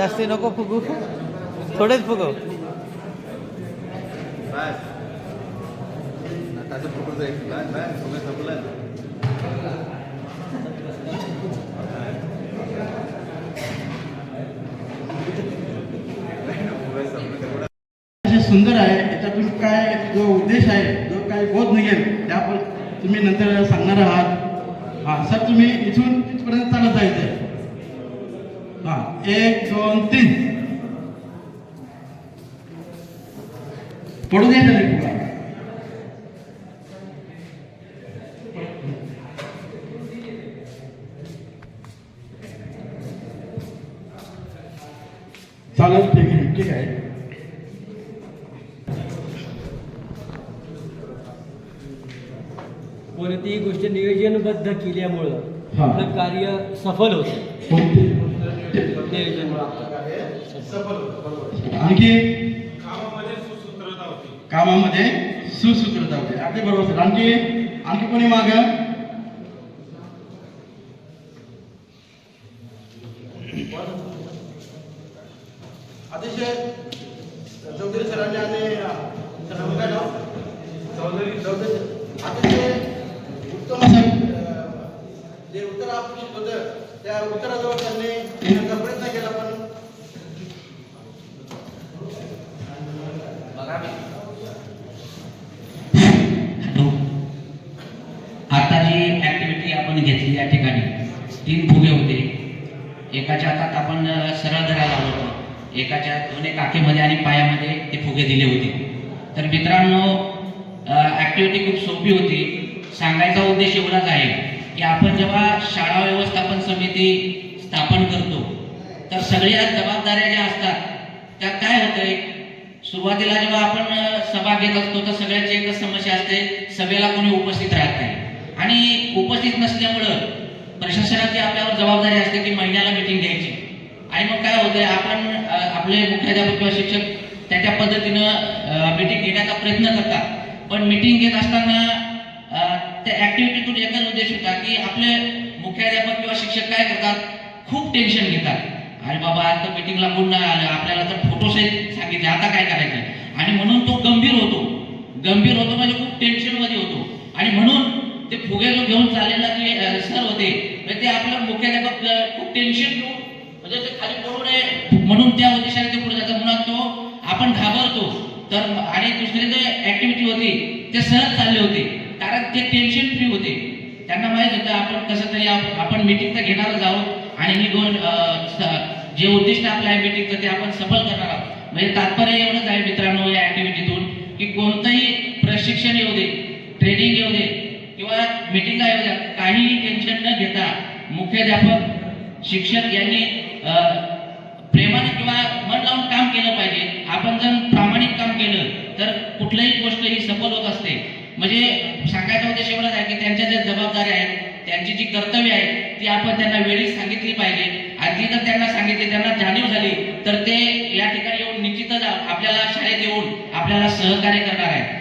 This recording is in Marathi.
जास्ती नको फुगू, थोडेच फुगव. सुंदर आहे. याच्यातून काय जो उद्देश आहे, जो काय बोध निघेल त्या तुम्ही नंतर सांगणार आहात. हां सर, तुम्ही इथून तिथपर्यंत चालत जायचं आहे. हां 1 2 3 पडू द्यायचं नाही पुढे. चालेल, ठीक आहे. कोणतीही गोष्ट नियोजनबद्ध केल्यामुळं आपलं कार्य सफल होतं. आणखी कामामध्ये सुसूत्रता होते. अगदी बरोबर सर. आणखी कोणी माग? अतिशय चौधरी सरांनी आणि चौधरी अतिशय उत्तम असं जे उत्तर अपेक्षित होतं त्या उत्तराजवळ त्यांनी येण्याचा प्रयत्न केला. पण आता जी ऍक्टिव्हिटी आपण घेतली या ठिकाणी 3 फुगे होते. एकाच्या हातात आपण सरळ धरायला लावलं होतं, एकाच्या दोन्ही काखेमध्ये आणि पायामध्ये ते फुगे दिले होते. तर मित्रांनो, ऍक्टिव्हिटी खूप सोपी होती. सांगायचा उद्देश एवढाच आहे की आपण जेव्हा शाळा व्यवस्थापन समिती स्थापन करतो तर सगळ्या जबाबदाऱ्या ज्या असतात त्या काय होतंय, सुरुवातीला जेव्हा आपण सभा घेत असतो तर सगळ्यांची एकच समस्या असते, सभेला कोणी उपस्थित राहत नाही. आणि उपस्थित नसल्यामुळं प्रशासनाची आपल्यावर जबाबदारी असते की महिन्याला मीटिंग घ्यायची. आणि मग काय होतंय, आपण आपले मुख्याध्यापक किंवा शिक्षक त्या पद्धतीनं मीटिंग घेण्याचा प्रयत्न करतात. पण मीटिंग घेत असताना त्या ऍक्टिव्हिटीतून एकच उद्देश होता की आपले मुख्याध्यापक किंवा शिक्षक काय करतात, खूप टेन्शन घेतात. अरे बाबा, आता मीटिंगला कोण नाही आलं, आपल्याला तर फोटोसहित सांगितले, आता काय करायचं. आणि म्हणून तो गंभीर होतो म्हणजे खूप टेन्शनमध्ये होतो. आणि म्हणून ते फुगे जो घेऊन चाललेला जे सर होते ते आपला मुख्याध्यापक खूप टेन्शन घेऊन म्हणजे ते खाली पडू नये म्हणून त्या उद्देशाने ते पुढे जातात. म्हणून तो आपण घाबरतो. तर आणि दुसरी जी ऍक्टिव्हिटी होती ते सहज चालले होते कारण ते टेन्शन फ्री होते. त्यांना माहित होतं आपण कसं तरी आपण मीटिंग तर घेणारच आहोत आणि ही दोन जे उद्दिष्ट आपलं आहे मीटिंगचं ते आपण सफल करणार आहोत. म्हणजे तात्पर्य एवढंच आहे मित्रांनो या ऍक्टिव्हिटीतून की कोणतंही प्रशिक्षण येऊ दे, ट्रेनिंग येऊ दे किंवा मीटिंगा येऊ द्या, काहीही टेन्शन न घेता मुख्याध्यापक शिक्षक यांनी प्रेमाने किंवा मन लावून काम केलं पाहिजे. आपण जर प्रामाणिक काम केलं तर कुठलीही गोष्ट ही सफल होत असते. म्हणजे सांगायचा उद्देश एवढाच आहे की त्यांच्या ज्या जबाबदाऱ्या आहेत, त्यांची जी कर्तव्य आहेत ती आपण त्यांना वेळीच सांगितली पाहिजे. आणि ती जर त्यांना सांगितली, त्यांना जाणीव झाली तर ते या ठिकाणी येऊन निश्चितच आपल्याला शाळेत येऊन आपल्याला सहकार्य करणार आहे.